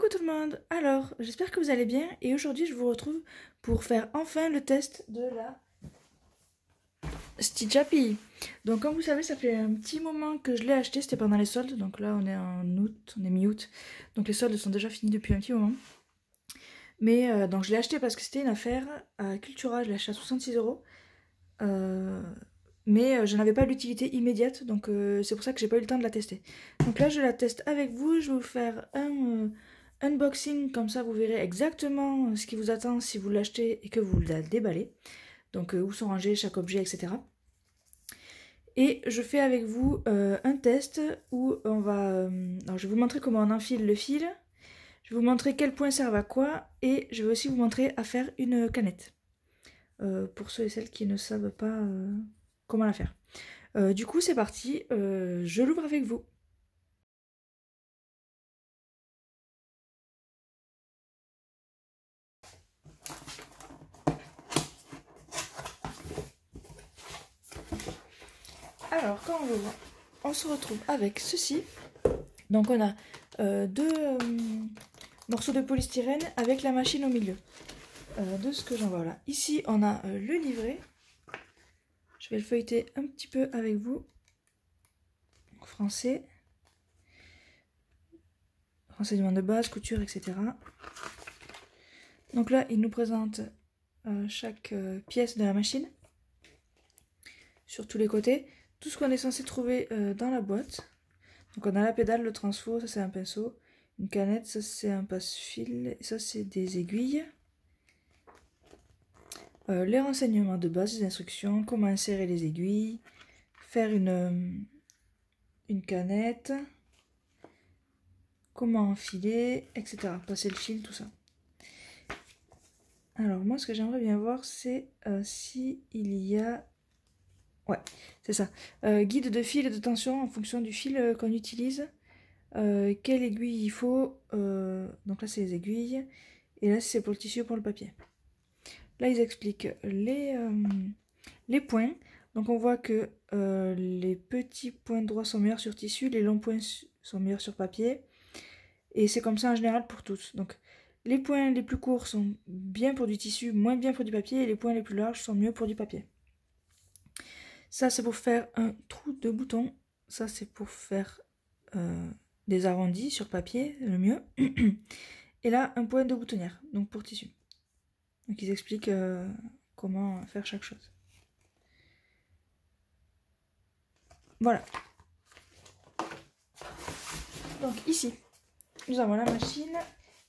Coucou tout le monde. Alors, j'espère que vous allez bien et aujourd'hui je vous retrouve pour faire enfin le test de la Stitch Happy. Donc comme vous savez, ça fait un petit moment que je l'ai acheté, c'était pendant les soldes. Donc là on est en août, on est mi-août. Donc les soldes sont déjà finis depuis un petit moment. Mais donc je l'ai acheté parce que c'était une affaire à Cultura, je l'ai acheté à 66 €. Mais je n'avais pas l'utilité immédiate, donc c'est pour ça que j'ai pas eu le temps de la tester. Donc là je la teste avec vous, je vais vous faire un unboxing, comme ça vous verrez exactement ce qui vous attend si vous l'achetez et que vous la déballez. Donc où sont rangés chaque objet, etc. Et je fais avec vous un test où on va... alors je vais vous montrer comment on enfile le fil, je vais vous montrer quels points servent à quoi, et je vais aussi vous montrer à faire une canette. Pour ceux et celles qui ne savent pas comment la faire. Du coup c'est parti, je l'ouvre avec vous. Alors quand on l'ouvre, on se retrouve avec ceci. Donc on a deux morceaux de polystyrène avec la machine au milieu. De ce que j'en vois là. Ici on a le livret. Je vais le feuilleter un petit peu avec vous. En français. Renseignements de base, couture, etc. Donc là il nous présente chaque pièce de la machine. Sur tous les côtés. Tout ce qu'on est censé trouver dans la boîte. Donc on a la pédale, le transfo, ça c'est un pinceau, une canette, ça c'est un passe-fil, ça c'est des aiguilles. Les renseignements de base, les instructions, comment insérer les aiguilles, faire une canette, comment enfiler, etc. Passer le fil, tout ça. Alors moi ce que j'aimerais bien voir c'est si il y a... Ouais, c'est ça. Guide de fil et de tension en fonction du fil qu'on utilise. Quelle aiguille il faut. Donc là c'est les aiguilles. Et là c'est pour le tissu et pour le papier. Là ils expliquent les points. Donc on voit que les petits points droits sont meilleurs sur tissu, les longs points sont meilleurs sur papier. Et c'est comme ça en général pour tous. Donc les points les plus courts sont bien pour du tissu, moins bien pour du papier. Et les points les plus larges sont mieux pour du papier. Ça c'est pour faire un trou de bouton. Ça c'est pour faire des arrondis sur papier, le mieux. Et là un point de boutonnière, donc pour tissu. Donc ils expliquent comment faire chaque chose. Voilà. Donc ici, nous avons la machine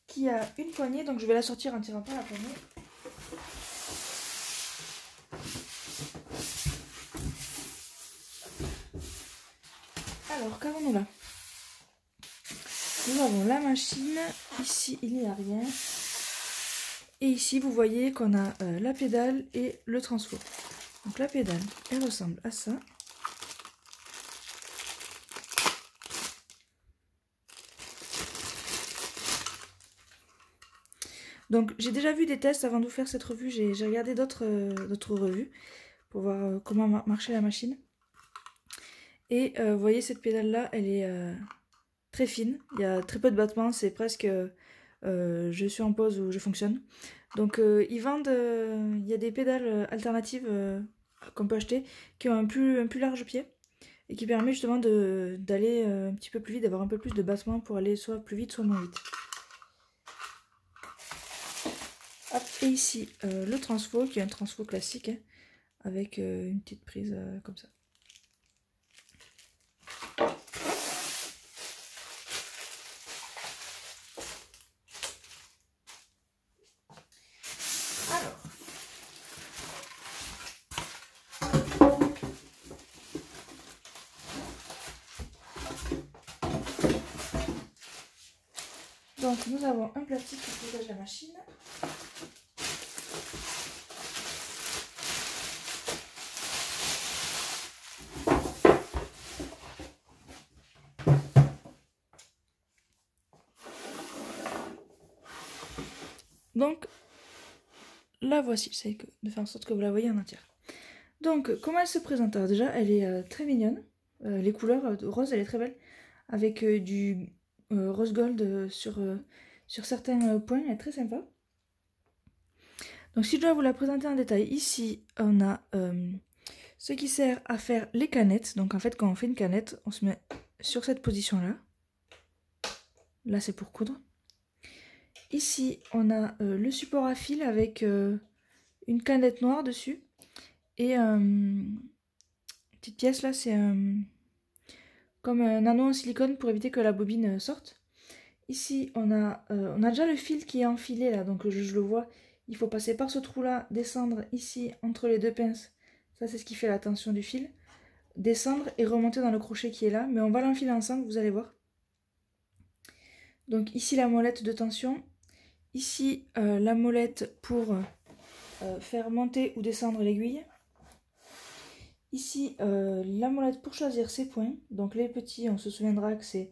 qui a une poignée, donc je vais la sortir en tirant par la poignée. Alors, qu'avons-nous là? Nous avons la machine, ici il n'y a rien. Et ici vous voyez qu'on a la pédale et le transfo. Donc la pédale, elle ressemble à ça. Donc j'ai déjà vu des tests avant de vous faire cette revue, j'ai regardé d'autres revues pour voir comment marchait la machine. Et vous voyez cette pédale là, elle est très fine, il y a très peu de battements, c'est presque je suis en pause ou je fonctionne. Donc ils vendent, il y a des pédales alternatives qu'on peut acheter qui ont un plus large pied et qui permet justement d'aller un petit peu plus vite, d'avoir un peu plus de battements pour aller soit plus vite soit moins vite. Hop, et ici le transfo qui est un transfo classique hein, avec une petite prise comme ça. Donc nous avons un plastique qui protège la machine. Donc la voici, j'essaie de faire en sorte que vous la voyez en entière. Donc comment elle se présente? Alors déjà elle est très mignonne, les couleurs rose elle est très belle, avec du rose gold sur sur certains points, elle est très sympa. Donc si je dois vous la présenter en détail, ici on a ce qui sert à faire les canettes. Donc en fait quand on fait une canette, on se met sur cette position là. Là c'est pour coudre. Ici on a le support à fil avec une canette noire dessus. Et petite pièce là, c'est comme un anneau en silicone pour éviter que la bobine sorte. Ici on a déjà le fil qui est enfilé là, donc je le vois. Il faut passer par ce trou là, descendre ici entre les deux pinces. Ça c'est ce qui fait la tension du fil. Descendre et remonter dans le crochet qui est là. Mais on va l'enfiler ensemble, vous allez voir. Donc ici la molette de tension. Ici la molette pour faire monter ou descendre l'aiguille. Ici la molette pour choisir ses points. Donc les petits, on se souviendra que c'est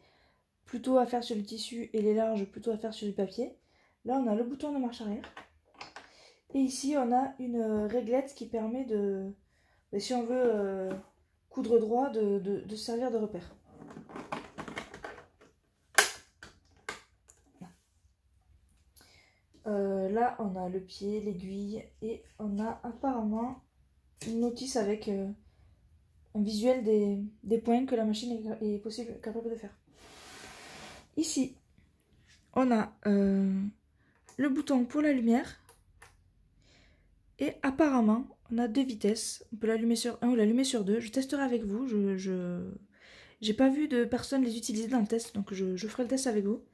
plutôt à faire sur le tissu et les larges plutôt à faire sur du papier. Là on a le bouton de marche arrière. Et ici on a une réglette qui permet de, si on veut coudre droit, de servir de repère. Là on a le pied, l'aiguille et on a apparemment une notice avec un visuel des points que la machine est capable de faire. Ici on a le bouton pour la lumière. Et apparemment, on a deux vitesses. On peut l'allumer sur 1 ou l'allumer sur 2. Je testerai avec vous. J'ai pas vu de personne les utiliser dans le test, donc je ferai le test avec vous.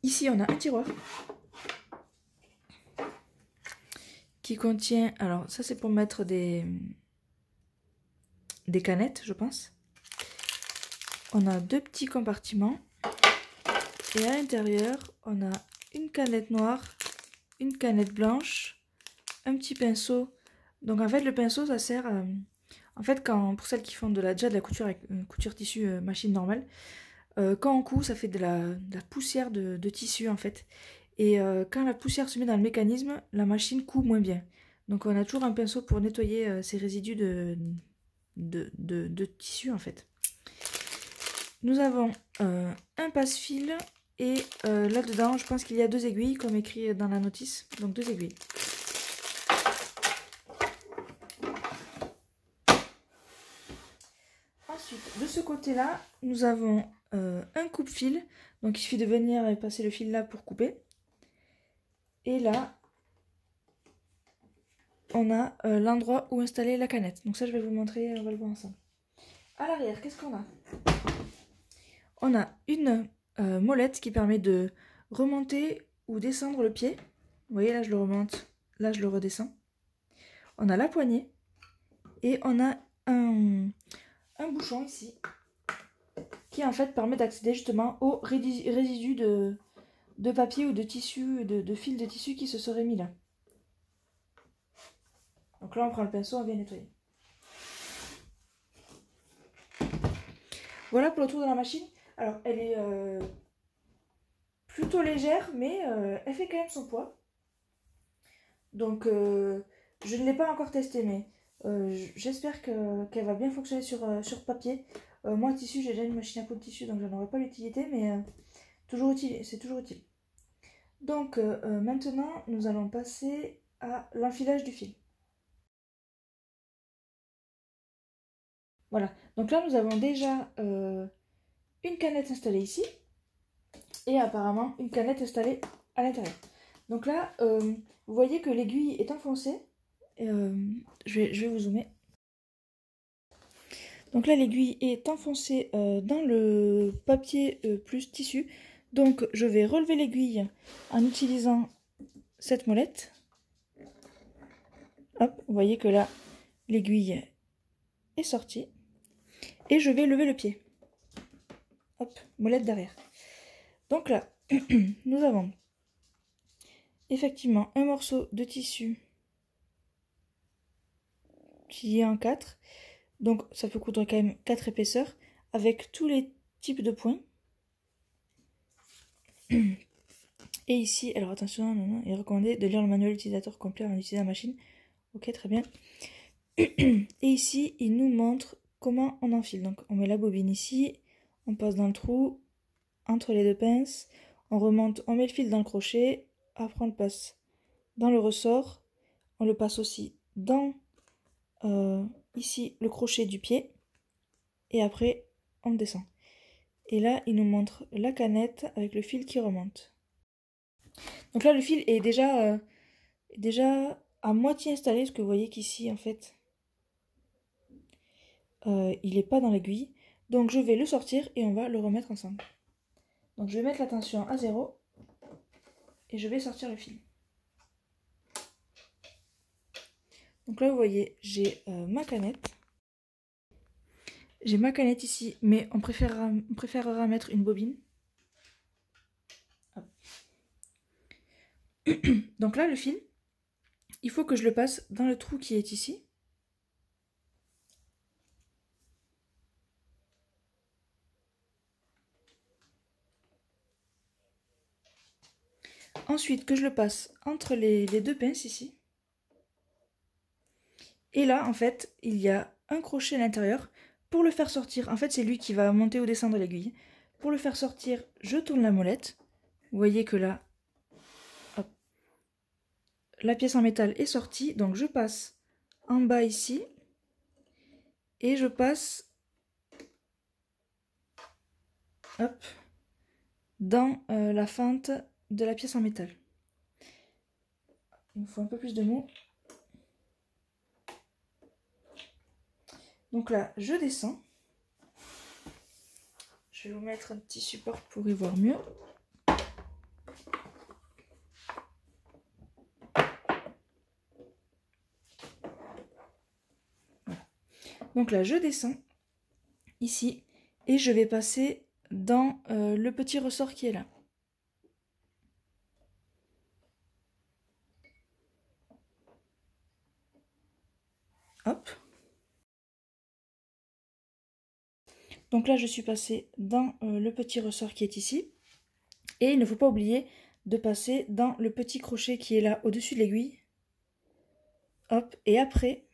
Ici, on a un tiroir qui contient... Alors, ça, c'est pour mettre des canettes, je pense. On a deux petits compartiments. Et à l'intérieur, on a une canette noire, une canette blanche, un petit pinceau. Donc en fait le pinceau ça sert en fait pour celles qui font déjà de la couture avec une couture tissu machine normale, quand on coud ça fait de la poussière de tissu en fait. Et quand la poussière se met dans le mécanisme, la machine coud moins bien. Donc on a toujours un pinceau pour nettoyer ces résidus de tissu en fait. Nous avons un passe-fil et là-dedans je pense qu'il y a deux aiguilles comme écrit dans la notice. Donc deux aiguilles. Ensuite, de ce côté-là, nous avons un coupe-fil. Donc il suffit de venir et passer le fil là pour couper. Et là, on a l'endroit où installer la canette. Donc ça, je vais vous le montrer, on va le voir ensemble. À l'arrière, qu'est-ce qu'on a? On a une molette qui permet de remonter ou descendre le pied. Vous voyez, là, je le remonte. Là, je le redescends. On a la poignée. Et on a un bouchon ici qui en fait permet d'accéder justement aux résidus de papier ou de tissu, de fil de tissu qui se serait mis là. Donc là on prend le pinceau, on vient nettoyer. Voilà pour le tour de la machine. Alors elle est plutôt légère mais elle fait quand même son poids. Donc je ne l'ai pas encore testée mais j'espère qu'elle va bien fonctionner sur papier. Moi tissu, j'ai déjà une machine à coudre tissu donc je n'en aurai pas l'utilité mais toujours utile, c'est toujours utile. Donc maintenant nous allons passer à l'enfilage du fil. Voilà, donc là nous avons déjà une canette installée ici et apparemment une canette installée à l'intérieur. Donc là vous voyez que l'aiguille est enfoncée. Je vais vous zoomer. Donc là l'aiguille est enfoncée dans le papier plus tissu. Donc je vais relever l'aiguille en utilisant cette molette. Hop, vous voyez que là l'aiguille est sortie. Et je vais lever le pied. Hop, molette derrière. Donc là, nous avons effectivement un morceau de tissu qui est en 4. Donc ça peut coudre quand même 4 épaisseurs avec tous les types de points. Et ici, alors attention, il est recommandé de lire le manuel utilisateur complet avant d'utiliser la machine. Ok, très bien. Et ici, il nous montre comment on enfile. Donc on met la bobine ici, on passe dans le trou, entre les deux pinces, on remonte, on met le fil dans le crochet, après on le passe dans le ressort, on le passe aussi dans ici le crochet du pied, et après on descend. Et là il nous montre la canette avec le fil qui remonte. Donc là le fil est déjà à moitié installé, parce que vous voyez qu'ici en fait il n'est pas dans l'aiguille. Donc je vais le sortir et on va le remettre ensemble. Donc je vais mettre la tension à 0 et je vais sortir le fil. Donc là vous voyez, j'ai ma canette. J'ai ma canette ici, mais on préférera mettre une bobine. Hop. Donc là le fil, il faut que je le passe dans le trou qui est ici. Ensuite que je le passe entre les deux pinces ici. Et là en fait il y a un crochet à l'intérieur. Pour le faire sortir, en fait c'est lui qui va monter ou descendre l'aiguille. Pour le faire sortir, je tourne la molette. Vous voyez que là, hop, la pièce en métal est sortie. Donc je passe en bas ici. Et je passe, hop, dans la fente de la pièce en métal. Il me faut un peu plus de mou. Donc là, je descends. Je vais vous mettre un petit support pour y voir mieux. Voilà. Donc là, je descends ici et je vais passer dans le petit ressort qui est là. Hop. Donc là, je suis passée dans le petit ressort qui est ici. Et il ne faut pas oublier de passer dans le petit crochet qui est là au-dessus de l'aiguille. Hop, et après,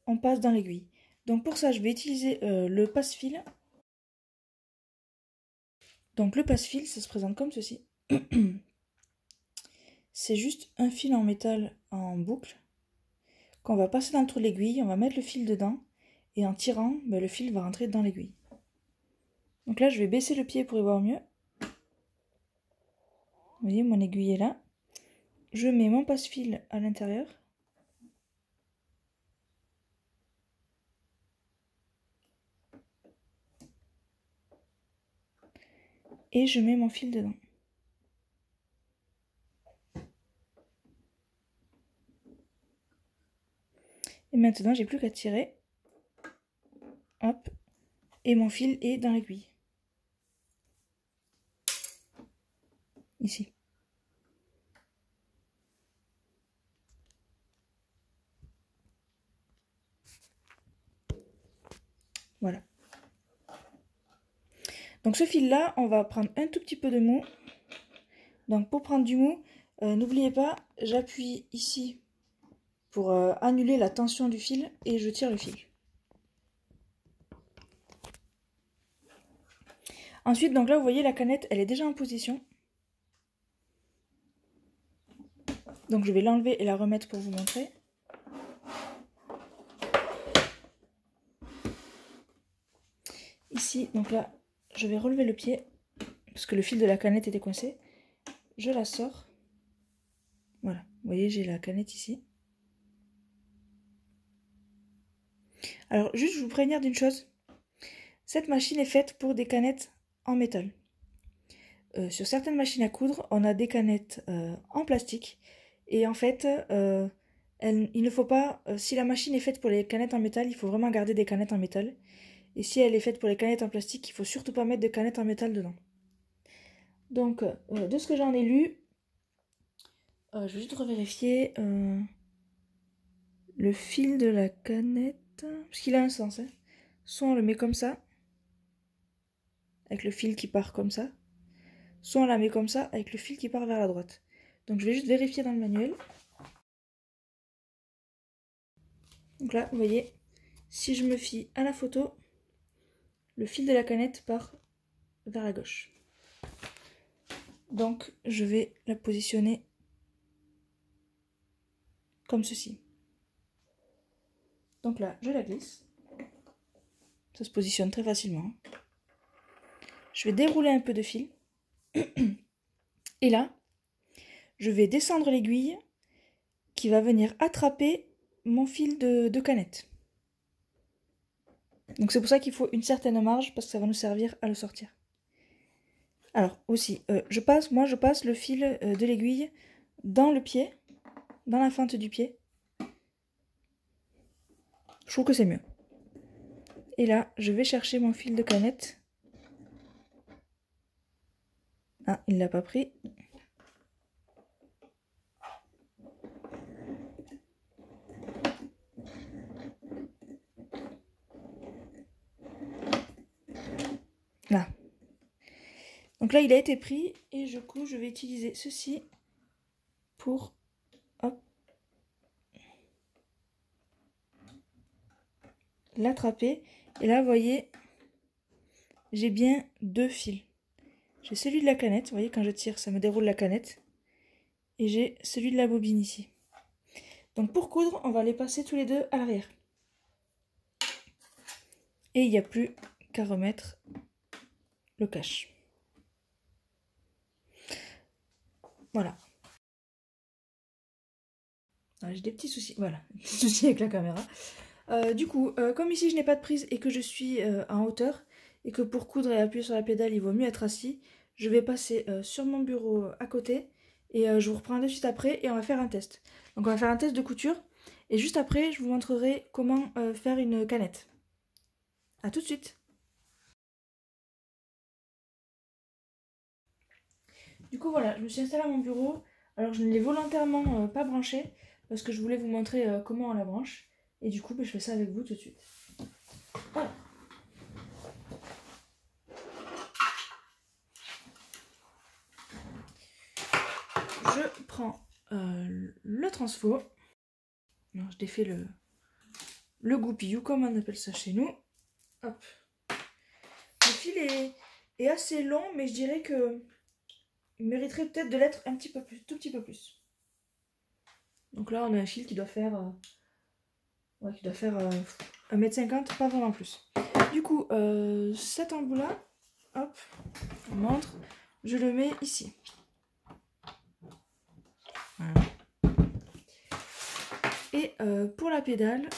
on passe dans l'aiguille. Donc pour ça, je vais utiliser le passe-fil. Donc le passe-fil, ça se présente comme ceci. C'est juste un fil en métal en boucle qu'on va passer dans le trou de l'aiguille, on va mettre le fil dedans et en tirant, ben, le fil va rentrer dans l'aiguille. Donc là, je vais baisser le pied pour y voir mieux. Vous voyez, mon aiguille est là. Je mets mon passe-fil à l'intérieur. Et je mets mon fil dedans. Et maintenant, j'ai plus qu'à tirer. Hop. Et mon fil est dans l'aiguille. Ici. Voilà. Donc ce fil-là, on va prendre un tout petit peu de mou. Donc pour prendre du mou, n'oubliez pas, j'appuie ici pour annuler la tension du fil et je tire le fil. Ensuite, donc là, vous voyez, la canette, elle est déjà en position. Donc je vais l'enlever et la remettre pour vous montrer. Ici, donc là, je vais relever le pied parce que le fil de la canette était coincé. Je la sors. Voilà, vous voyez, j'ai la canette ici. Alors, juste, je vous prévenir d'une chose. Cette machine est faite pour des canettes en métal. Sur certaines machines à coudre, on a des canettes en plastique. Et en fait, il ne faut pas... si la machine est faite pour les canettes en métal, il faut vraiment garder des canettes en métal. Et si elle est faite pour les canettes en plastique, il ne faut surtout pas mettre de canettes en métal dedans. Donc, de ce que j'en ai lu, je vais juste revérifier le fil de la canette. Parce qu'il a un sens. Hein. Soit on le met comme ça, avec le fil qui part comme ça. Soit on la met comme ça, avec le fil qui part vers la droite. Donc je vais juste vérifier dans le manuel. Donc là, vous voyez, si je me fie à la photo, le fil de la canette part vers la gauche. Donc je vais la positionner comme ceci. Donc là, je la glisse. Ça se positionne très facilement. Je vais dérouler un peu de fil. Et là, je vais descendre l'aiguille qui va venir attraper mon fil de canette. Donc c'est pour ça qu'il faut une certaine marge, parce que ça va nous servir à le sortir. Alors aussi, je passe le fil de l'aiguille dans le pied, dans la feinte du pied. Je trouve que c'est mieux. Et là, je vais chercher mon fil de canette. Ah, il l'a pas pris. Là. Donc là, il a été pris et du coup, je vais utiliser ceci pour hop, l'attraper. Et là, vous voyez, j'ai bien deux fils. J'ai celui de la canette, vous voyez, quand je tire, ça me déroule la canette. Et j'ai celui de la bobine ici. Donc pour coudre, on va les passer tous les deux à l'arrière. Et il n'y a plus qu'à remettre le cache. Voilà. J'ai des petits soucis, voilà, des petits soucis avec la caméra. Du coup, comme ici je n'ai pas de prise et que je suis en hauteur, et que pour coudre et appuyer sur la pédale, il vaut mieux être assis, je vais passer sur mon bureau à côté, et je vous reprends de suite après, et on va faire un test. Donc on va faire un test de couture, et juste après, je vous montrerai comment faire une canette. A tout de suite. Du coup voilà, je me suis installée à mon bureau. Alors je ne l'ai volontairement pas branché parce que je voulais vous montrer comment on la branche. Et du coup je fais ça avec vous tout de suite. Voilà. Je prends le transfo. Alors, je défais le goupillou comme on appelle ça chez nous. Hop. Le fil est assez long, mais je dirais que il mériterait peut-être de l'être un petit peu plus, tout petit peu plus. Donc là, on a un fil qui doit faire, 1,50 m, pas vraiment plus. Du coup, cet embout-là, hop, on montre, je le mets ici. Voilà. Et pour la pédale,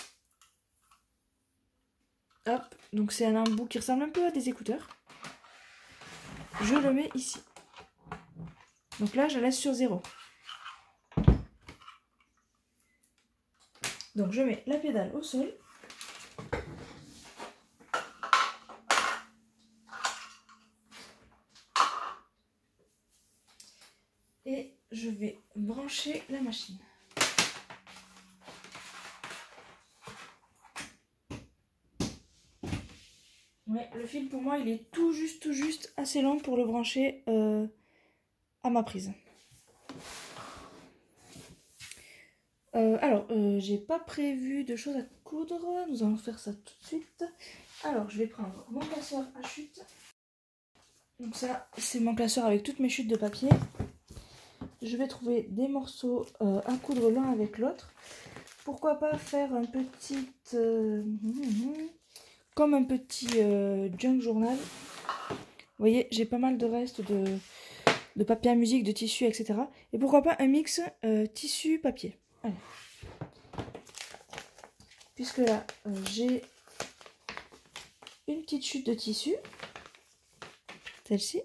hop, donc c'est un embout qui ressemble un peu à des écouteurs. Je le mets ici. Donc là, je laisse sur 0. Donc je mets la pédale au sol. Et je vais brancher la machine. Ouais, le fil pour moi il est tout juste assez long pour le brancher à ma prise. Alors, j'ai pas prévu de choses à coudre, nous allons faire ça tout de suite. Alors, je vais prendre mon classeur à chute. Donc ça, c'est mon classeur avec toutes mes chutes de papier. Je vais trouver des morceaux à coudre l'un avec l'autre. Pourquoi pas faire un petit... comme un petit junk journal. Vous voyez, j'ai pas mal de restes de papier à musique, de tissu, etc. Et pourquoi pas un mix tissu-papier. Allez. Puisque là, j'ai une petite chute de tissu. Celle-ci.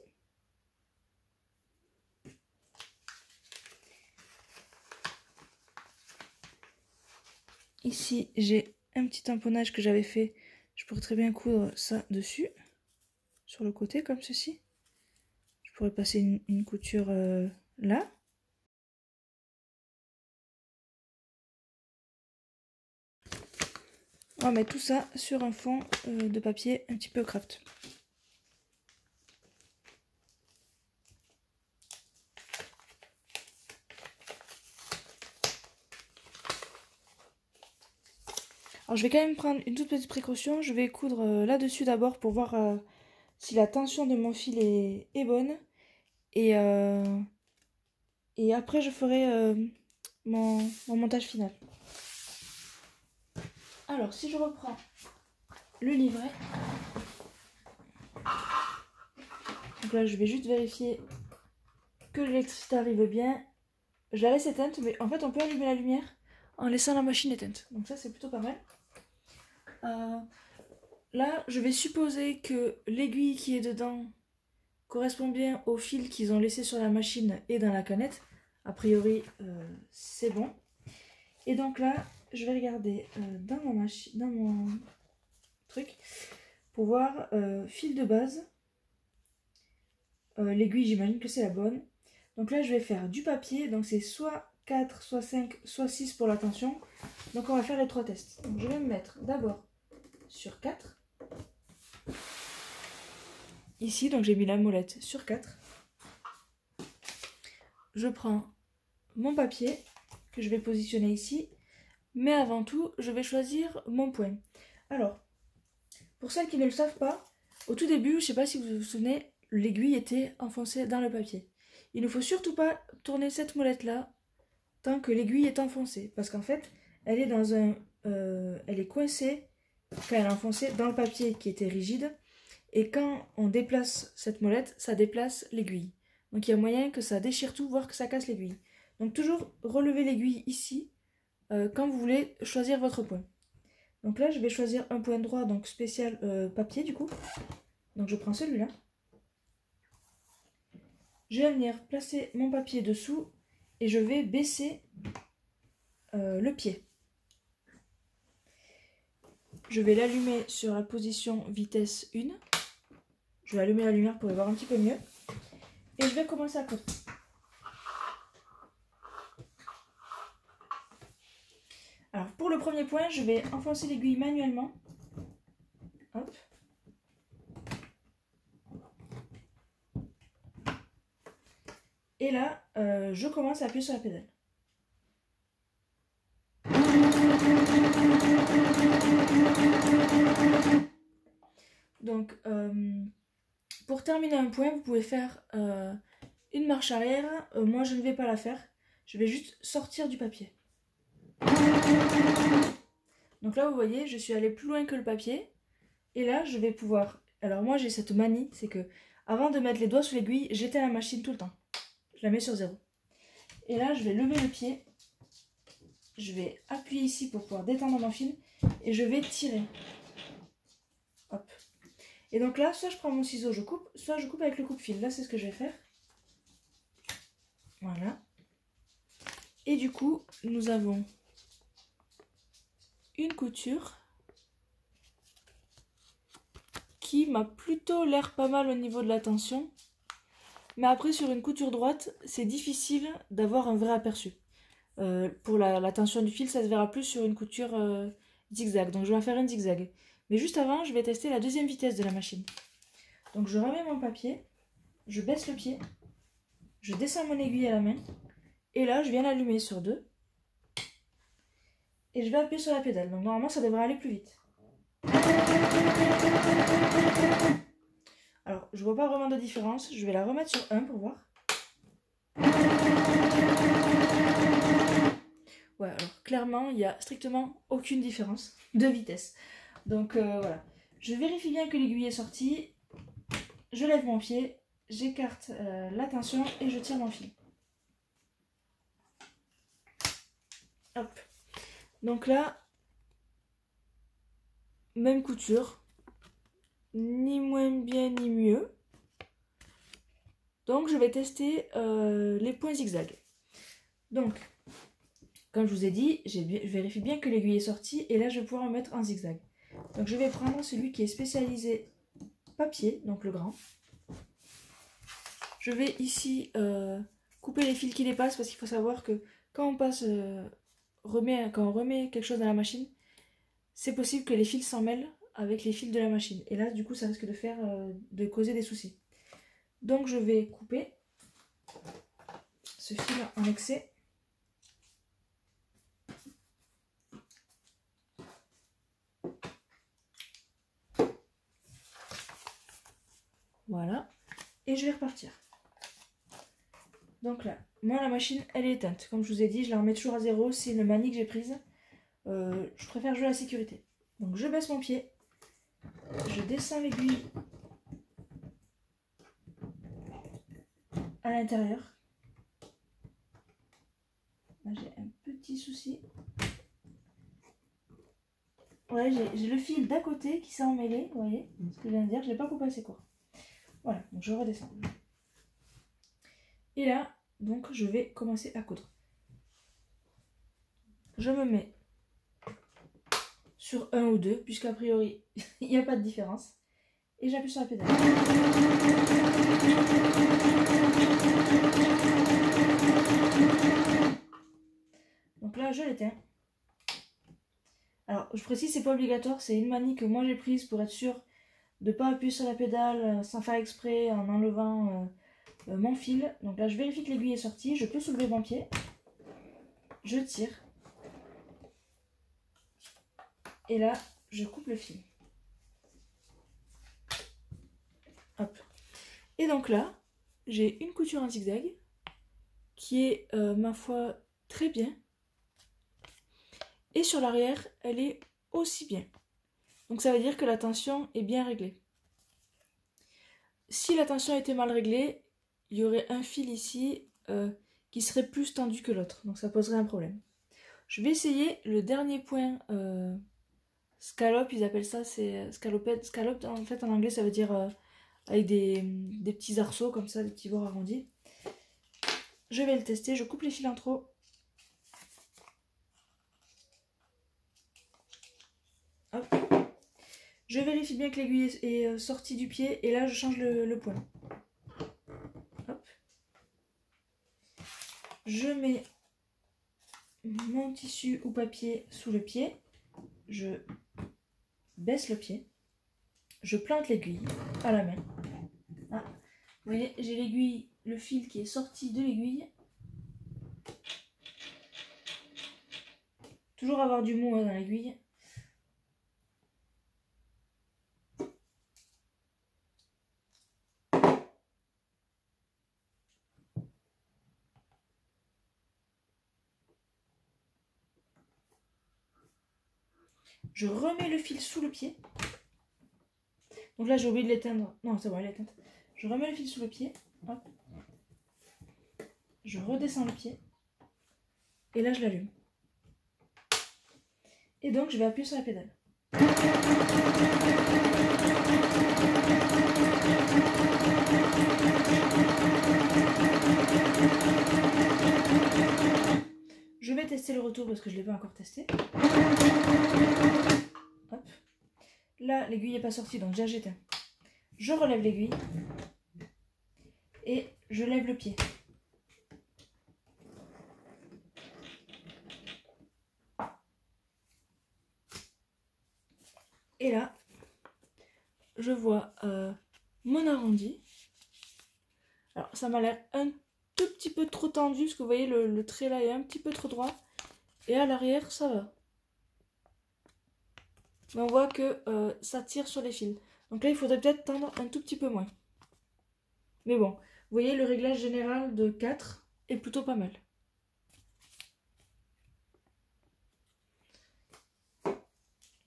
Ici, j'ai un petit tamponnage que j'avais fait. Je pourrais très bien coudre ça dessus. Sur le côté, comme ceci. Je pourrais passer une couture là. On va mettre tout ça sur un fond de papier un petit peu craft. Alors je vais quand même prendre une toute petite précaution. Je vais coudre là-dessus d'abord pour voir si la tension de mon fil est bonne. Et, et après, je ferai mon montage final. Alors, si je reprends le livret, donc là, je vais juste vérifier que l'électricité arrive bien. Je la laisse éteinte, mais en fait, on peut allumer la lumière en laissant la machine éteinte. Donc ça, c'est plutôt pas mal. Là, je vais supposer que l'aiguille qui est dedans correspond bien au fil qu'ils ont laissé sur la machine et dans la canette. A priori, c'est bon. Et donc là, je vais regarder dans mon truc pour voir fil de base. L'aiguille, j'imagine que c'est la bonne. Donc là, je vais faire du papier. Donc c'est soit 4, soit 5, soit 6 pour la tension. Donc on va faire les 3 tests. Donc je vais me mettre d'abord sur 4. Ici, donc j'ai mis la molette sur 4. Je prends mon papier que je vais positionner ici. Mais avant tout, je vais choisir mon point. Alors, pour celles qui ne le savent pas, au tout début, je ne sais pas si vous vous souvenez, l'aiguille était enfoncée dans le papier. Il ne faut surtout pas tourner cette molette-là tant que l'aiguille est enfoncée. Parce qu'en fait, elle est elle est coincée quand elle est enfoncée dans le papier qui était rigide. Et quand on déplace cette molette, ça déplace l'aiguille. Donc il y a moyen que ça déchire tout, voire que ça casse l'aiguille. Donc toujours relever l'aiguille ici quand vous voulez choisir votre point. Donc là, je vais choisir un point droit, donc spécial papier du coup. Donc je prends celui-là. Je vais venir placer mon papier dessous et je vais baisser le pied. Je vais l'allumer sur la position vitesse 1. Je vais allumer la lumière pour y voir un petit peu mieux. Et je vais commencer à coudre. Alors pour le premier point, je vais enfoncer l'aiguille manuellement. Hop. Et là, je commence à appuyer sur la pédale. Donc, pour terminer un point, vous pouvez faire une marche arrière. Moi, je ne vais pas la faire. Je vais juste sortir du papier. Donc là, vous voyez, je suis allée plus loin que le papier. Et là, je vais pouvoir... Alors moi, j'ai cette manie, c'est que avant de mettre les doigts sous l'aiguille, j'éteins la machine tout le temps. Je la mets sur 0. Et là, je vais lever le pied. Je vais appuyer ici pour pouvoir détendre mon fil. Et je vais tirer. Hop. Et donc là, soit je prends mon ciseau, je coupe, soit je coupe avec le coupe-fil. Là, c'est ce que je vais faire. Voilà. Et du coup, nous avons une couture qui m'a plutôt l'air pas mal au niveau de la tension. Mais après, sur une couture droite, c'est difficile d'avoir un vrai aperçu. Pour la tension du fil, ça se verra plus sur une couture zigzag. Donc je vais en faire une zigzag. Mais juste avant, je vais tester la deuxième vitesse de la machine. Donc je remets mon papier, je baisse le pied, je descends mon aiguille à la main. Et là, je viens l'allumer sur 2. Et je vais appuyer sur la pédale. Donc normalement, ça devrait aller plus vite. Alors, je vois pas vraiment de différence. Je vais la remettre sur 1 pour voir. Ouais, alors clairement, il n'y a strictement aucune différence de vitesse. Donc voilà. Je vérifie bien que l'aiguille est sortie. Je lève mon pied, j'écarte la tension et je tire mon fil. Hop. Donc là, même couture. Ni moins bien ni mieux. Donc je vais tester les points zigzag. Donc, comme je vous ai dit, je vérifie bien que l'aiguille est sortie et là je vais pouvoir en mettre un zigzag. Donc je vais prendre celui qui est spécialisé papier, donc le grand. Je vais ici couper les fils qui dépassent parce qu'il faut savoir que quand on passe, quand on remet quelque chose dans la machine, c'est possible que les fils s'en mêlent avec les fils de la machine. Et là, du coup, ça risque de causer des soucis. Donc, je vais couper ce fil en excès. Voilà. Et je vais repartir. Donc là, moi la machine elle est éteinte. Comme je vous ai dit, je la remets toujours à 0. C'est une manie que j'ai prise. Je préfère jouer à la sécurité. Donc je baisse mon pied. Je descends l'aiguille à l'intérieur. Là j'ai un petit souci. Ouais, j'ai le fil d'à côté qui s'est emmêlé, vous voyez ce que je viens de dire, je l'ai pas coupé assez court. Voilà, donc je redescends. Et là, donc je vais commencer à coudre. Je me mets sur un ou deux, puisqu'a priori, il n'y a pas de différence. Et j'appuie sur la pédale. Donc là, je l'éteins. Alors, je précise, c'est pas obligatoire, c'est une manie que moi j'ai prise pour être sûre de ne pas appuyer sur la pédale sans faire exprès, en enlevant mon fil. Donc là, je vérifie que l'aiguille est sortie, je peux soulever mon pied. Je tire. Et là, je coupe le fil. Hop. Et donc là, j'ai une couture en zigzag qui est, ma foi, très bien. Et sur l'arrière, elle est aussi bien. Donc ça veut dire que la tension est bien réglée. Si la tension était mal réglée, il y aurait un fil ici qui serait plus tendu que l'autre. Donc ça poserait un problème. Je vais essayer le dernier point scallop, ils appellent ça, c'est scalloped. Scallop, en fait, en anglais, ça veut dire avec des petits arceaux comme ça, des petits bords arrondis. Je vais le tester, je coupe les fils en trop. Hop. Je vérifie bien que l'aiguille est sortie du pied et là je change le point. Hop. Je mets mon tissu ou papier sous le pied. Je baisse le pied. Je plante l'aiguille à la main. Ah. Vous voyez, j'ai l'aiguille, le fil qui est sorti de l'aiguille. Toujours avoir du mou dans l'aiguille. Je remets le fil sous le pied. Donc là, j'ai oublié de l'éteindre. Non, c'est bon, elle est éteinte. Je remets le fil sous le pied. Hop. Je redescends le pied. Et là, je l'allume. Et donc, je vais appuyer sur la pédale. Je vais tester le retour parce que je ne l'ai pas encore testé. Hop. Là, l'aiguille n'est pas sortie, donc déjà j'éteins. Je relève l'aiguille. Et je lève le pied. Et là, je vois mon arrondi. Alors, ça m'a l'air un tout petit peu trop tendu, parce que vous voyez, le trait là est un petit peu trop droit. Et à l'arrière, ça va. Mais on voit que ça tire sur les fils. Donc là, il faudrait peut-être tendre un tout petit peu moins. Mais bon, vous voyez, le réglage général de 4 est plutôt pas mal.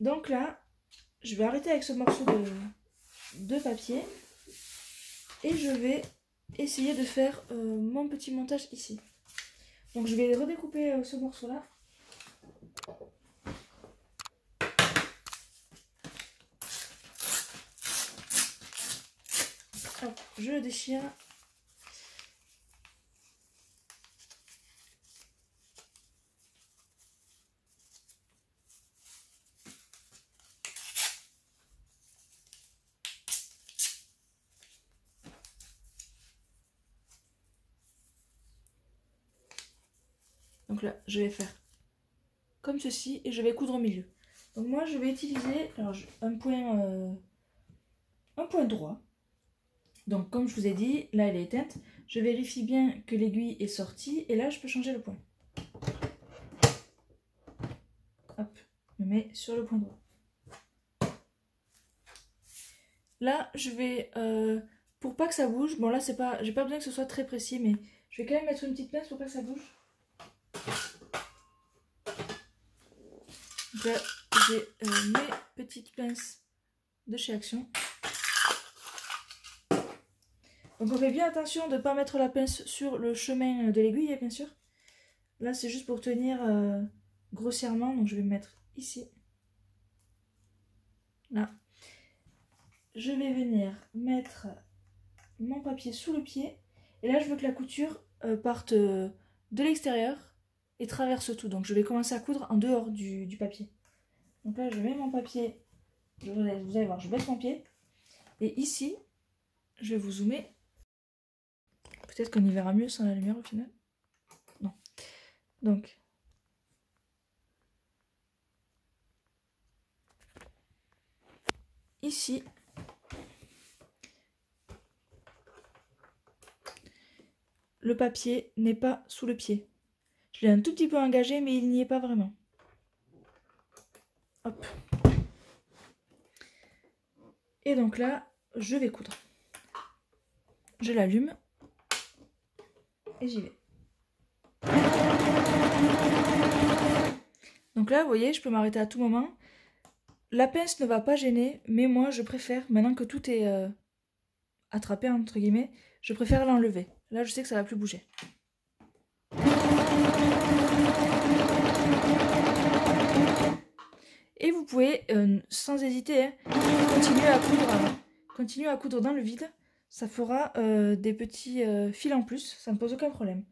Donc là, je vais arrêter avec ce morceau de papier. Et je vais essayer de faire mon petit montage ici. Donc je vais redécouper ce morceau-là. Hop, je le déchire. Donc là, je vais faire comme ceci et je vais coudre au milieu. Donc moi, je vais utiliser alors, un point droit. Donc comme je vous ai dit, là elle est éteinte. Je vérifie bien que l'aiguille est sortie et là je peux changer le point. Hop, je me mets sur le point droit. Là je vais pour pas que ça bouge, bon là c'est pas, j'ai pas besoin que ce soit très précis, mais je vais quand même mettre une petite pince pour pas que ça bouge. Donc là j'ai mes petites pinces de chez Action. Donc on fait bien attention de ne pas mettre la pince sur le chemin de l'aiguille, bien sûr. Là c'est juste pour tenir grossièrement, donc je vais me mettre ici. Là. Je vais venir mettre mon papier sous le pied. Et là je veux que la couture parte de l'extérieur et traverse tout. Donc je vais commencer à coudre en dehors du papier. Donc là je mets mon papier, vous allez voir, je baisse mon pied. Et ici, je vais vous zoomer. Peut-être qu'on y verra mieux sans la lumière au final. Non. Donc, ici, le papier n'est pas sous le pied. Je l'ai un tout petit peu engagé, mais il n'y est pas vraiment. Hop. Et donc là, je vais coudre. Je l'allume. Et j'y vais. Donc là, vous voyez, je peux m'arrêter à tout moment. La pince ne va pas gêner, mais moi, je préfère, maintenant que tout est attrapé, entre guillemets, je préfère l'enlever. Là, je sais que ça va plus bouger. Et vous pouvez, sans hésiter, hein, continuer à coudre dans le vide. Ça fera des petits fils en plus, ça ne pose aucun problème.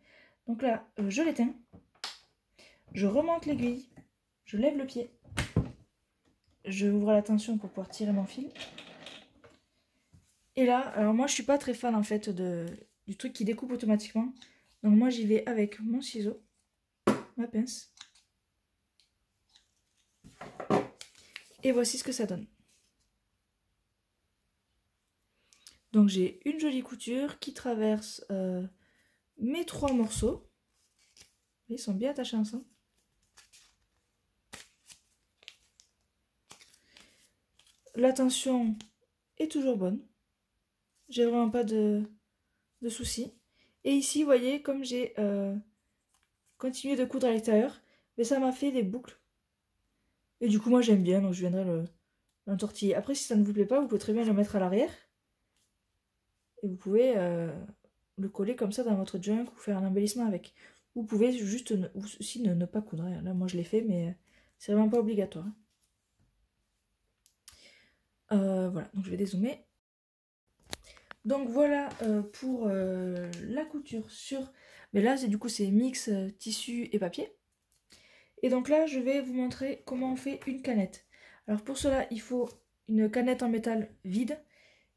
Donc là, je l'éteins. Je remonte l'aiguille. Je lève le pied. Je ouvre la tension pour pouvoir tirer mon fil. Et là, alors moi je suis pas très fan en fait du truc qui découpe automatiquement. Donc moi j'y vais avec mon ciseau, ma pince. Et voici ce que ça donne. Donc j'ai une jolie couture qui traverse mes 3 morceaux. Ils sont bien attachés ensemble. La tension est toujours bonne. J'ai vraiment pas de soucis. Et ici, vous voyez, comme j'ai continué de coudre à l'extérieur, mais ça m'a fait des boucles. Et du coup, moi j'aime bien, donc je viendrai l'entortiller. Après, si ça ne vous plaît pas, vous pouvez très bien le mettre à l'arrière. Et vous pouvez le coller comme ça dans votre junk ou faire un embellissement avec. Vous pouvez juste aussi ne pas coudre. Là, moi je l'ai fait, mais c'est vraiment pas obligatoire. Voilà, donc je vais dézoomer. Donc voilà pour la couture sur... Mais là, du coup, c'est mix tissu et papier. Et donc là, je vais vous montrer comment on fait une canette. Alors pour cela, il faut une canette en métal vide.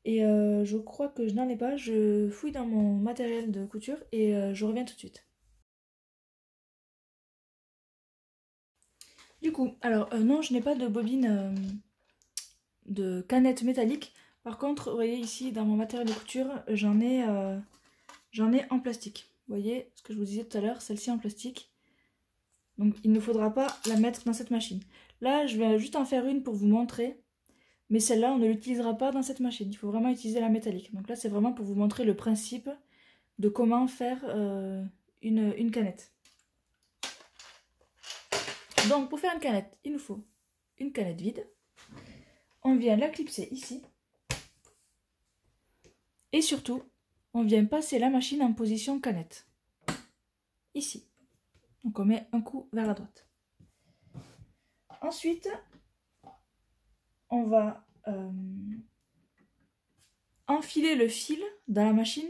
Et je crois que je n'en ai pas. Je fouille dans mon matériel de couture et je reviens tout de suite. Du coup, alors non, je n'ai pas de bobine de canette métallique. Par contre, vous voyez ici dans mon matériel de couture, j'en ai en plastique. Vous voyez ce que je vous disais tout à l'heure, celle-ci en plastique. Donc il ne faudra pas la mettre dans cette machine. Là, je vais juste en faire une pour vous montrer. Mais celle-là, on ne l'utilisera pas dans cette machine. Il faut vraiment utiliser la métallique. Donc là, c'est vraiment pour vous montrer le principe de comment faire une canette. Donc pour faire une canette, il nous faut une canette vide. On vient la clipser ici. Et surtout, on vient passer la machine en position canette. Ici. Donc on met un coup vers la droite. Ensuite, on va enfiler le fil dans la machine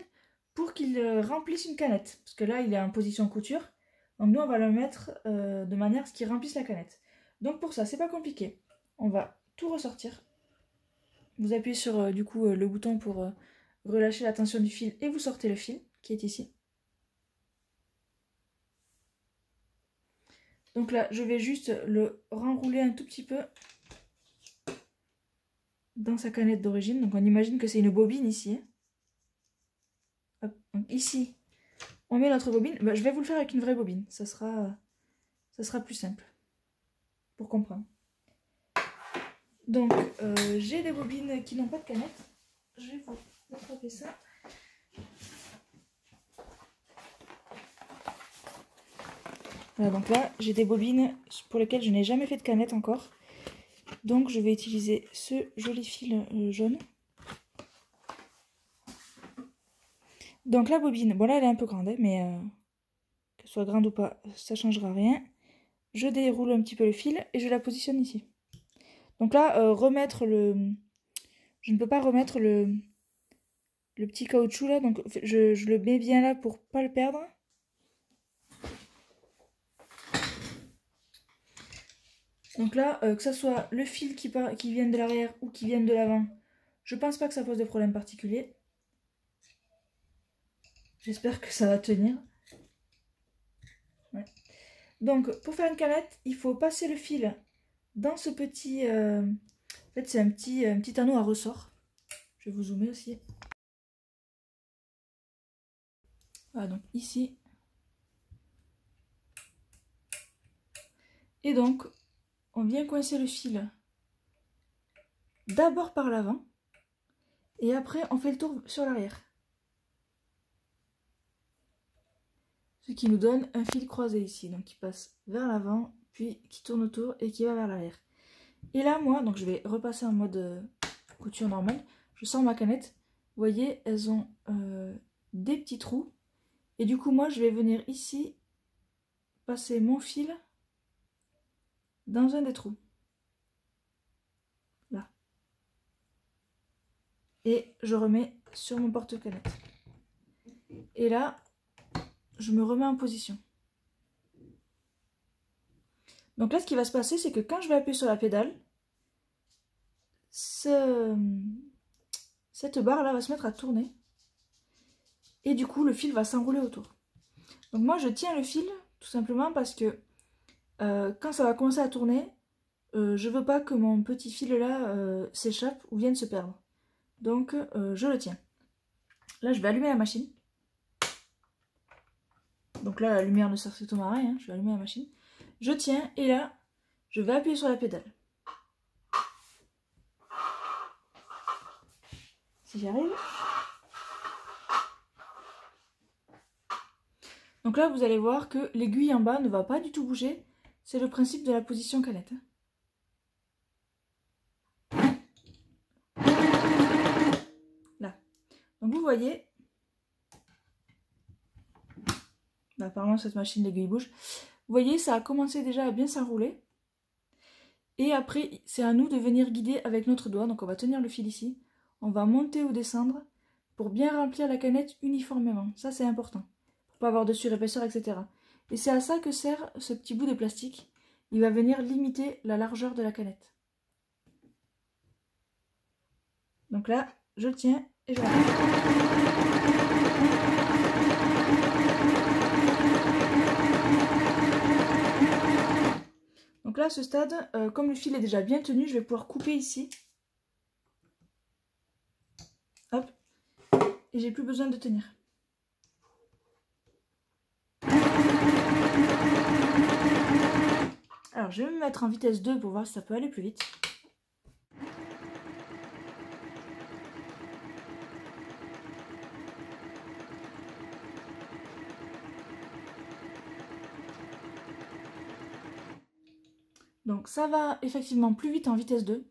pour qu'il remplisse une canette. Parce que là, il est en position couture. Donc nous, on va le mettre de manière à ce qu'il remplisse la canette. Donc pour ça, c'est pas compliqué. On va tout ressortir. Vous appuyez sur du coup le bouton pour relâcher la tension du fil et vous sortez le fil qui est ici. Donc là, je vais juste le renrouler un tout petit peu dans sa canette d'origine. Donc on imagine que c'est une bobine ici. Hop. Donc ici, on met notre bobine. Bah, je vais vous le faire avec une vraie bobine. Ça sera plus simple pour comprendre. Donc j'ai des bobines qui n'ont pas de canette. Je vais vous attraper ça. Voilà, donc là, j'ai des bobines pour lesquelles je n'ai jamais fait de canette encore. Donc, je vais utiliser ce joli fil jaune. Donc, la bobine, bon là, elle est un peu grande, hein, mais qu'elle soit grande ou pas, ça ne changera rien. Je déroule un petit peu le fil et je la positionne ici. Donc là, remettre le... Je ne peux pas remettre le petit caoutchouc là, donc je le mets bien là pour pas le perdre. Donc là, que ça soit le fil qui vienne de l'arrière ou qui vienne de l'avant, je pense pas que ça pose de problème particulier. J'espère que ça va tenir. Ouais. Donc pour faire une canette, il faut passer le fil dans ce petit... En fait, c'est un petit anneau à ressort. Je vais vous zoomer aussi. Voilà, donc ici. Et donc, on vient coincer le fil d'abord par l'avant. Et après, on fait le tour sur l'arrière. Ce qui nous donne un fil croisé ici. Donc, qui passe vers l'avant, puis qui tourne autour et qui va vers l'arrière. Et là, moi, donc je vais repasser en mode couture normale. Je sors ma canette. Vous voyez, elles ont des petits trous. Et du coup, moi, je vais venir ici passer mon fil dans un des trous. Là. Et je remets sur mon porte-canette. Et là, je me remets en position. Donc là, ce qui va se passer, c'est que quand je vais appuyer sur la pédale, cette barre-là va se mettre à tourner. Et du coup, le fil va s'enrouler autour. Donc moi, je tiens le fil, tout simplement parce que quand ça va commencer à tourner, je veux pas que mon petit fil là s'échappe ou vienne se perdre. Donc, je le tiens. Là, je vais allumer la machine. Donc là, la lumière ne sert strictement à rien, hein, je vais allumer la machine. Je tiens et là, je vais appuyer sur la pédale. Si j'y arrive. Donc là, vous allez voir que l'aiguille en bas ne va pas du tout bouger. C'est le principe de la position canette. Là. Donc vous voyez... Là, apparemment, cette machine, l'aiguille bouge. Vous voyez, ça a commencé déjà à bien s'enrouler. Et après, c'est à nous de venir guider avec notre doigt. Donc on va tenir le fil ici. On va monter ou descendre pour bien remplir la canette uniformément. Ça, c'est important. Pour pas avoir de surépaisseur, etc. Et c'est à ça que sert ce petit bout de plastique. Il va venir limiter la largeur de la canette. Donc là, je le tiens et je rentre. Donc là, à ce stade, comme le fil est déjà bien tenu, je vais pouvoir couper ici. Hop. Et j'ai plus besoin de tenir. Alors, je vais me mettre en vitesse 2 pour voir si ça peut aller plus vite. Donc ça va effectivement plus vite en vitesse 2.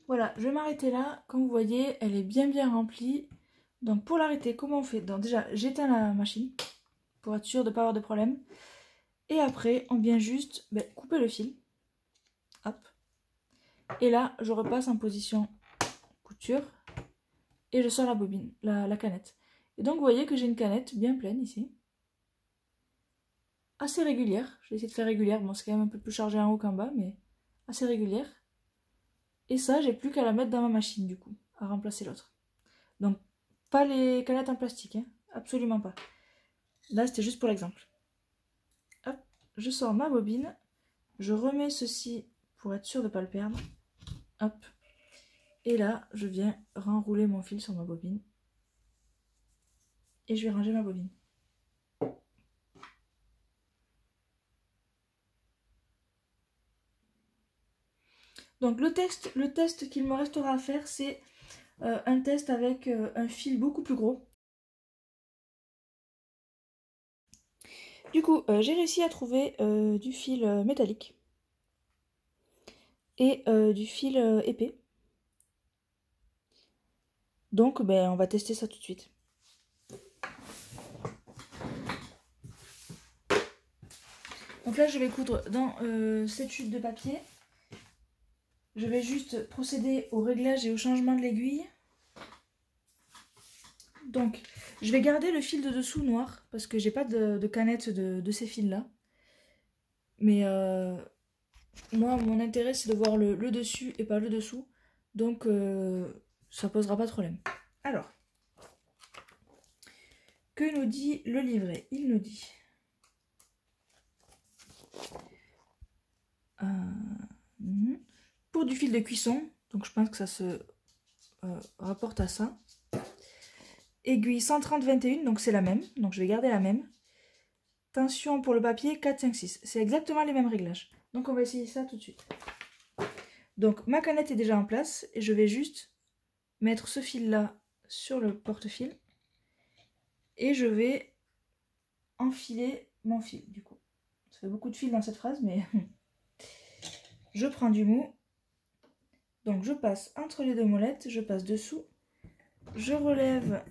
Voilà, je vais m'arrêter là. Comme vous voyez, elle est bien remplie. Donc pour l'arrêter, comment on fait? Donc déjà, j'éteins la machine pour être sûr de ne pas avoir de problème. Et après, on vient juste couper le fil. Hop. Et là, je repasse en position couture. Et je sors la bobine, la canette. Et donc vous voyez que j'ai une canette bien pleine ici. Assez régulière. Je vais essayer de faire régulière. Bon, c'est quand même un peu plus chargé en haut qu'en bas, mais assez régulière. Et ça, j'ai plus qu'à la mettre dans ma machine du coup, à remplacer l'autre. Donc, pas les canettes en plastique, hein. Absolument pas. Là, c'était juste pour l'exemple. Hop, je sors ma bobine. Je remets ceci pour être sûr de ne pas le perdre. Hop. Et là, je viens renrouler mon fil sur ma bobine. Et je vais ranger ma bobine. Donc le test qu'il me restera à faire, c'est un test avec un fil beaucoup plus gros. Du coup, j'ai réussi à trouver du fil métallique et du fil épais. Donc on va tester ça tout de suite. Donc là, je vais coudre dans cette chute de papier. Je vais juste procéder au réglage et au changement de l'aiguille. Donc, je vais garder le fil de dessous noir parce que j'ai pas de canette de ces fils-là. Mais moi, mon intérêt, c'est de voir le dessus et pas le dessous. Donc, ça posera pas de problème. Alors, que nous dit le livret? Il nous dit... pour du fil de cuisson, donc je pense que ça se rapporte à ça. Aiguille 130-21, donc c'est la même, donc je vais garder la même. Tension pour le papier 4, 5, 6. C'est exactement les mêmes réglages. Donc on va essayer ça tout de suite. Donc ma canette est déjà en place et je vais juste mettre ce fil là sur le porte-fil et je vais enfiler mon fil du coup. Ça fait beaucoup de fil dans cette phrase, mais je prends du mou. Donc je passe entre les deux molettes, je passe dessous, je relève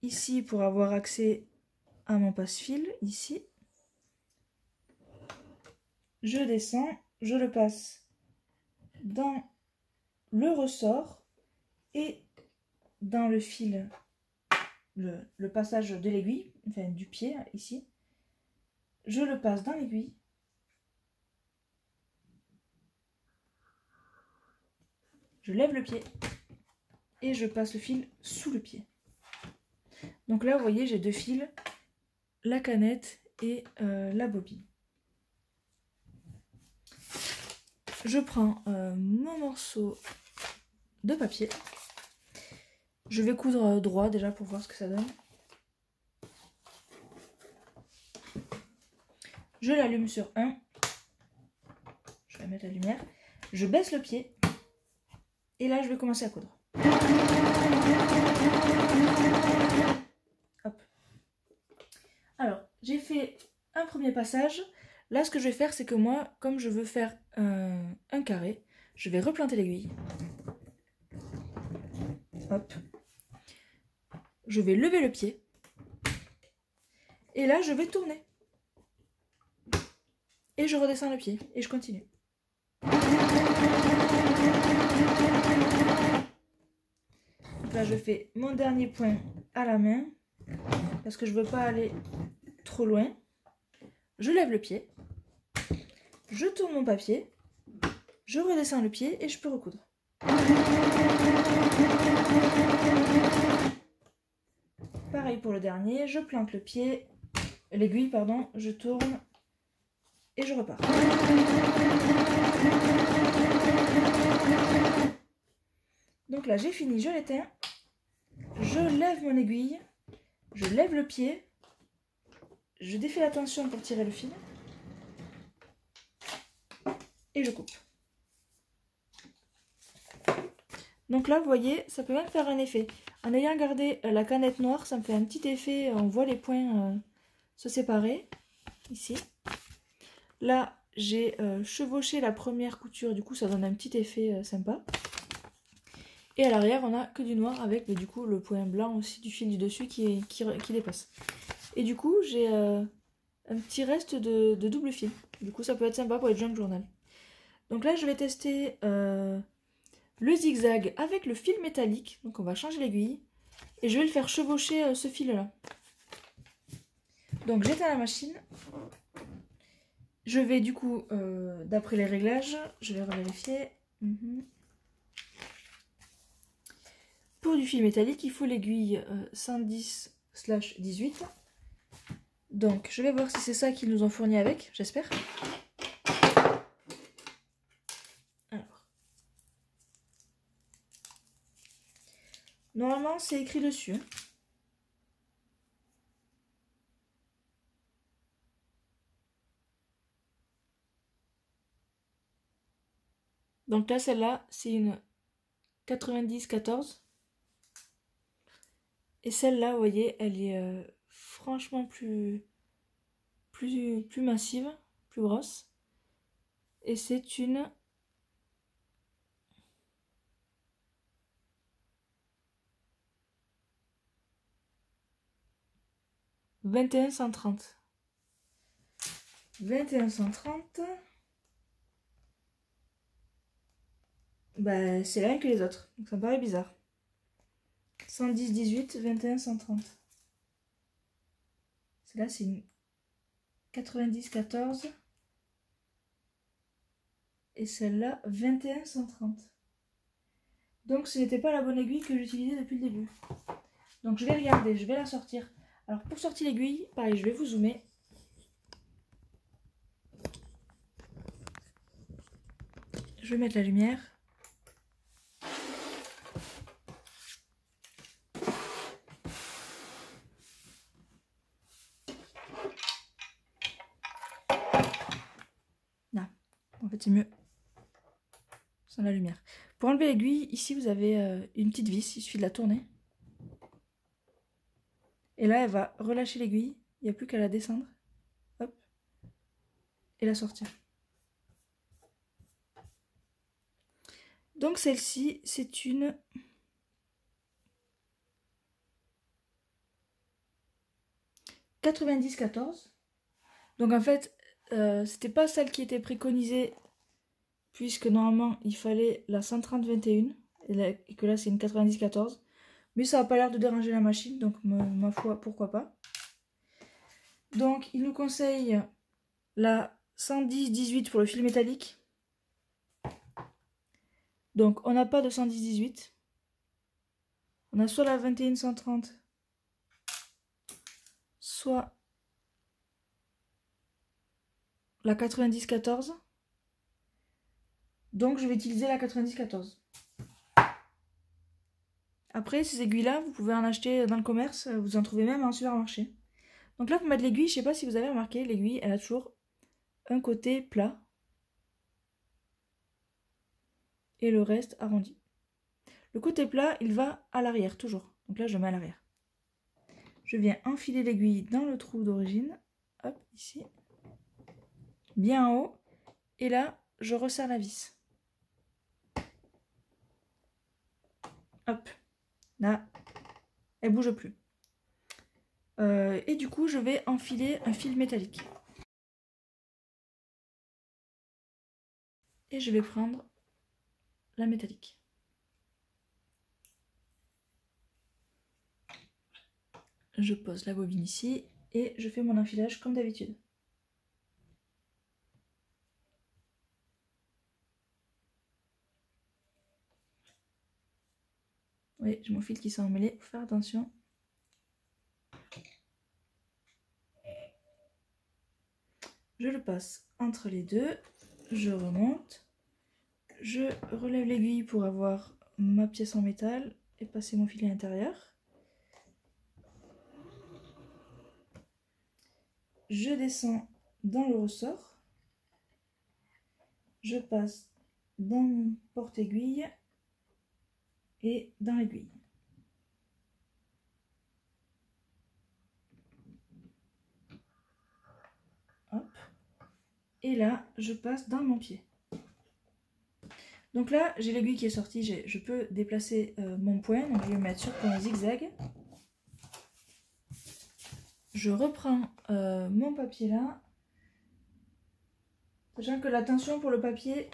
ici pour avoir accès à mon passe-fil, ici. Je descends, je le passe dans le ressort et dans le fil, le passage de l'aiguille, enfin du pied ici. Je le passe dans l'aiguille. Je lève le pied et je passe le fil sous le pied. Donc là, vous voyez, j'ai deux fils, la canette et la bobine. Je prends mon morceau de papier. Je vais coudre droit déjà pour voir ce que ça donne. Je l'allume sur 1. Je vais mettre la lumière. Je baisse le pied. Et là, je vais commencer à coudre. Hop. Alors, j'ai fait un premier passage. Là, ce que je vais faire, c'est que moi, comme je veux faire un carré, je vais replanter l'aiguille. Hop. Je vais lever le pied. Et là, je vais tourner. Et je redescends le pied. Et je continue. Donc là, je fais mon dernier point à la main. Parce que je ne veux pas aller trop loin. Je lève le pied. Je tourne mon papier. Je redescends le pied et je peux recoudre. Pareil pour le dernier, je plante le pied, l'aiguille pardon, je tourne et je repars. Donc là j'ai fini, je l'éteins, je lève mon aiguille, je lève le pied, je défais la tension pour tirer le fil et je coupe. Donc là vous voyez, ça peut même faire un effet. En ayant gardé la canette noire, ça me fait un petit effet, on voit les points se séparer, ici. Là, j'ai chevauché la première couture, du coup ça donne un petit effet sympa. Et à l'arrière, on a que du noir avec du coup le point blanc aussi du fil du dessus qui dépasse. Et du coup, j'ai un petit reste de double fil. Du coup, ça peut être sympa pour les junk journal. Donc là, je vais tester le zigzag avec le fil métallique. Donc on va changer l'aiguille. Et je vais le faire chevaucher ce fil-là. Donc j'éteins la machine. Je vais du coup, d'après les réglages, je vais revérifier. Pour du fil métallique, il faut l'aiguille 110/18. Donc je vais voir si c'est ça qu'ils nous ont fourni avec, j'espère. Alors. Normalement, c'est écrit dessus. Hein. Donc là, celle-là, c'est une 90-14. Et celle-là, vous voyez, elle est franchement plus massive, plus grosse. Et c'est une 21-130. 21-130. Bah, c'est la même que les autres. Donc ça me paraît bizarre. 110-18, 21-130. Celle-là, c'est une 90-14. Et celle-là, 21-130. Donc ce n'était pas la bonne aiguille que j'utilisais depuis le début. Donc je vais regarder, je vais la sortir. Alors pour sortir l'aiguille, pareil, je vais vous zoomer. Je vais mettre la lumière. Là, en fait c'est mieux sans la lumière. Pour enlever l'aiguille, ici vous avez une petite vis, il suffit de la tourner. Et là, elle va relâcher l'aiguille, il n'y a plus qu'à la descendre. Hop. Et la sortir. Donc celle-ci, c'est une 90-14. Donc en fait, c'était pas celle qui était préconisée, puisque normalement il fallait la 130-21 et que là c'est une 90-14. Mais ça n'a pas l'air de déranger la machine, donc ma foi, pourquoi pas. Donc il nous conseille la 110-18 pour le fil métallique. Donc on n'a pas de 110-18. On a soit la 21-130, soit la 90-14. Donc je vais utiliser la 90-14. Après, ces aiguilles-là, vous pouvez en acheter dans le commerce, vous en trouvez même en supermarché. Donc là, pour mettre l'aiguille, je ne sais pas si vous avez remarqué, l'aiguille, elle a toujours un côté plat et le reste arrondi. Le côté plat, il va à l'arrière, toujours. Donc là, je mets à l'arrière. Je viens enfiler l'aiguille dans le trou d'origine. Hop, ici. Bien en haut. Et là, je resserre la vis. Hop. Là, elle bouge plus. Et du coup, je vais enfiler un fil métallique. Et je vais prendre la métallique. Je pose la bobine ici et je fais mon enfilage comme d'habitude. Oui, j'ai mon fil qui s'est emmêlé, faut faire attention. Je le passe entre les deux, je remonte, je relève l'aiguille pour avoir ma pièce en métal et passer mon fil à l'intérieur. Je descends dans le ressort, je passe dans mon porte-aiguille et dans l'aiguille. Hop. Et là, je passe dans mon pied. Donc là, j'ai l'aiguille qui est sortie, je peux déplacer mon point, donc je vais le mettre sur point zigzag. Je reprends mon papier là, sachant que la tension pour le papier,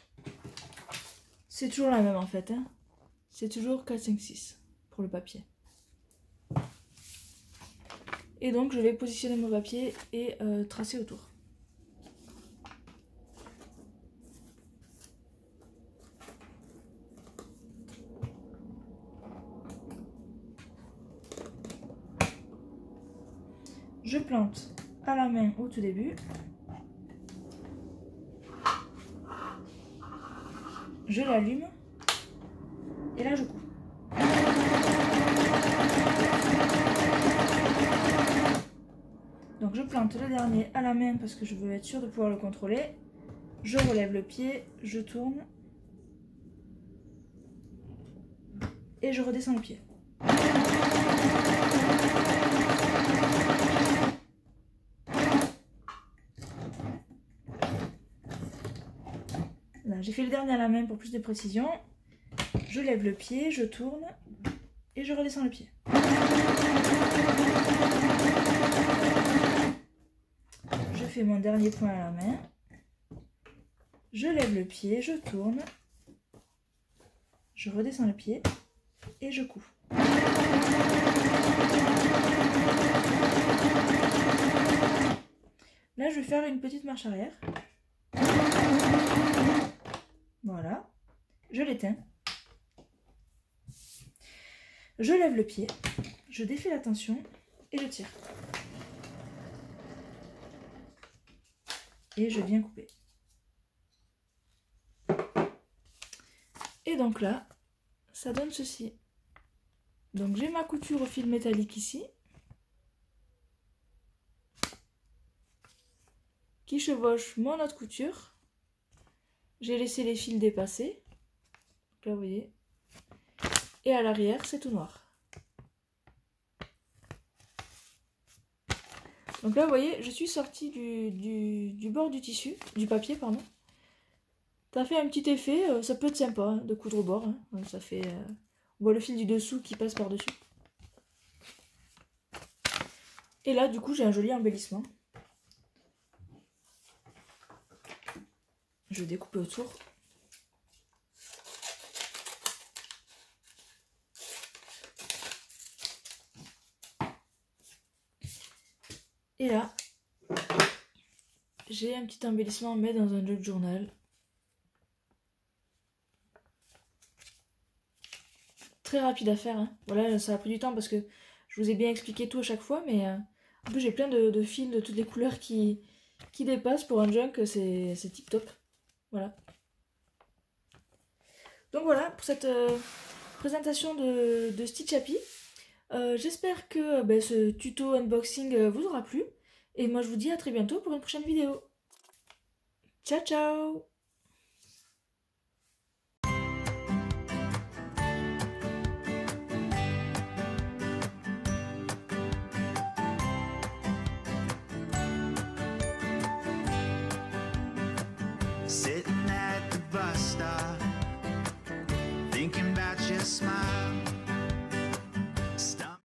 c'est toujours la même en fait, hein. C'est toujours 4, 5, 6 pour le papier. Et donc je vais positionner mon papier et tracer autour. Je plante à la main au tout début. Je l'allume. Et là je couds. Donc je plante le dernier à la main parce que je veux être sûre de pouvoir le contrôler. Je relève le pied, je tourne. Et je redescends le pied. J'ai fait le dernier à la main pour plus de précision. Je lève le pied, je tourne et je redescends le pied. Je fais mon dernier point à la main. Je lève le pied, je tourne. Je redescends le pied et je couds. Là, je vais faire une petite marche arrière. Voilà. Je l'éteins. Je lève le pied. Je défais la tension et je tire. Et je viens couper. Et donc là, ça donne ceci. Donc j'ai ma couture au fil métallique ici, qui chevauche mon autre couture. J'ai laissé les fils dépasser. Donc là, vous voyez. Et à l'arrière, c'est tout noir. Donc là, vous voyez, je suis sortie du bord du tissu, du papier, pardon. Ça fait un petit effet, ça peut être sympa hein, de coudre au bord. Hein. Donc ça fait, on voit le fil du dessous qui passe par-dessus. Et là, du coup, j'ai un joli embellissement. Je vais découper autour. Et là, j'ai un petit embellissement mais dans un jug journal. Très rapide à faire. Hein. Voilà, ça a pris du temps parce que je vous ai bien expliqué tout à chaque fois, mais en plus j'ai plein de fils de toutes les couleurs qui dépassent. Pour un junk, c'est tip top. Voilà. Donc voilà pour cette présentation de Stitch Happy. J'espère que ce tuto unboxing vous aura plu. Et moi je vous dis à très bientôt pour une prochaine vidéo. Ciao ciao!